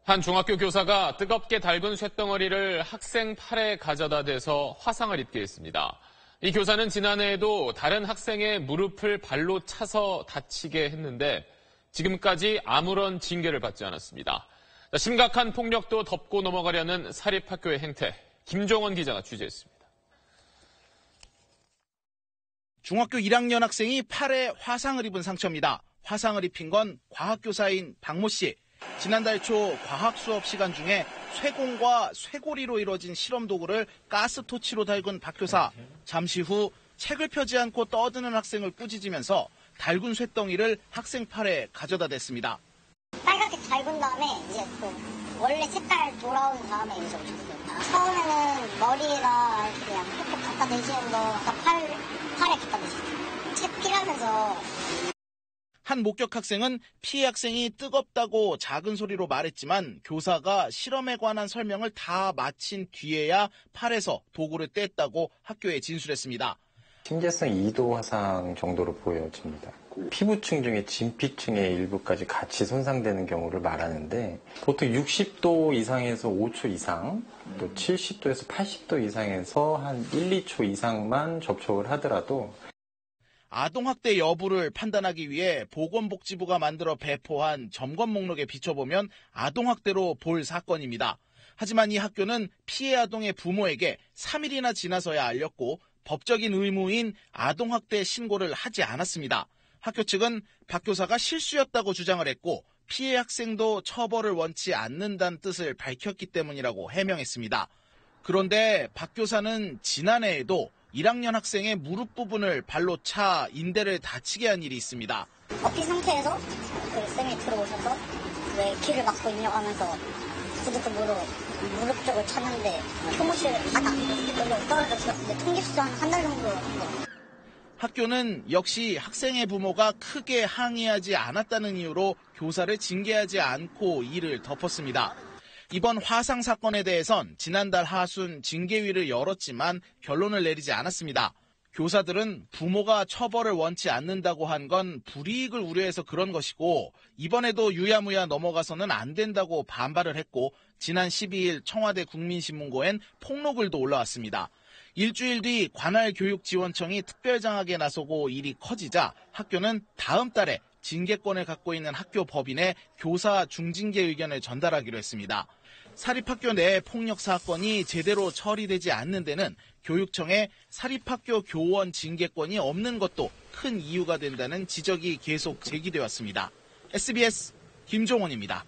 한 중학교 교사가 뜨겁게 달군 쇳덩어리를 학생 팔에 가져다 대서 화상을 입게 했습니다. 이 교사는 지난해에도 다른 학생의 무릎을 발로 차서 다치게 했는데 지금까지 아무런 징계를 받지 않았습니다. 심각한 폭력도 덮고 넘어가려는 사립학교의 행태, 김종원 기자가 취재했습니다. 중학교 1학년 학생이 팔에 화상을 입은 상처입니다. 화상을 입힌 건 과학교사인 박모 씨. 지난달 초 과학 수업 시간 중에 쇠공과 쇠고리로 이루어진 실험 도구를 가스토치로 달군 박 교사. 잠시 후 책을 펴지 않고 떠드는 학생을 꾸짖으면서 달군 쇳덩이를 학생 팔에 가져다 댔습니다. 빨갛게 달군 다음에 이제 원래 색깔 돌아온 다음에 이제 오셨어요. 처음에는 머리에다 그냥 톡톡 갖다 대시는 거 팔에 갖다 대셨어요. 책 피라면서. 한 목격 학생은 피해 학생이 뜨겁다고 작은 소리로 말했지만 교사가 실험에 관한 설명을 다 마친 뒤에야 팔에서 도구를 뗐다고 학교에 진술했습니다. 심재성 2도 화상 정도로 보여집니다. 피부층 중에 진피층의 일부까지 같이 손상되는 경우를 말하는데 보통 60도 이상에서 5초 이상, 또 70도에서 80도 이상에서 한 1, 2초 이상만 접촉을 하더라도 아동학대 여부를 판단하기 위해 보건복지부가 만들어 배포한 점검 목록에 비춰보면 아동학대로 볼 사건입니다. 하지만 이 학교는 피해 아동의 부모에게 3일이나 지나서야 알렸고 법적인 의무인 아동학대 신고를 하지 않았습니다. 학교 측은 박 교사가 실수였다고 주장을 했고 피해 학생도 처벌을 원치 않는다는 뜻을 밝혔기 때문이라고 해명했습니다. 그런데 박 교사는 지난해에도 1학년 학생의 무릎 부분을 발로 차 인대를 다치게 한 일이 있습니다. 엎인 상태에서 쌤이 들어오셔서 왜 길을 막고 있냐고 하면서 구두굽으로 무릎 쪽을 찼는데 교무실 바닥 여기로 떨어져서 통깁수 한 달 정도 한 거. 학교는 역시 학생의 부모가 크게 항의하지 않았다는 이유로 교사를 징계하지 않고 이를 덮었습니다. 이번 화상 사건에 대해선 지난달 하순 징계위를 열었지만 결론을 내리지 않았습니다. 교사들은 부모가 처벌을 원치 않는다고 한 건 불이익을 우려해서 그런 것이고 이번에도 유야무야 넘어가서는 안 된다고 반발을 했고 지난 12일 청와대 국민신문고엔 폭로글도 올라왔습니다. 일주일 뒤 관할 교육지원청이 특별장학에 나서고 일이 커지자 학교는 다음 달에 징계권을 갖고 있는 학교 법인에 교사 중징계 의견을 전달하기로 했습니다. 사립학교 내 폭력 사건이 제대로 처리되지 않는 데는 교육청에 사립학교 교원 징계권이 없는 것도 큰 이유가 된다는 지적이 계속 제기돼 왔습니다. SBS 김종원입니다.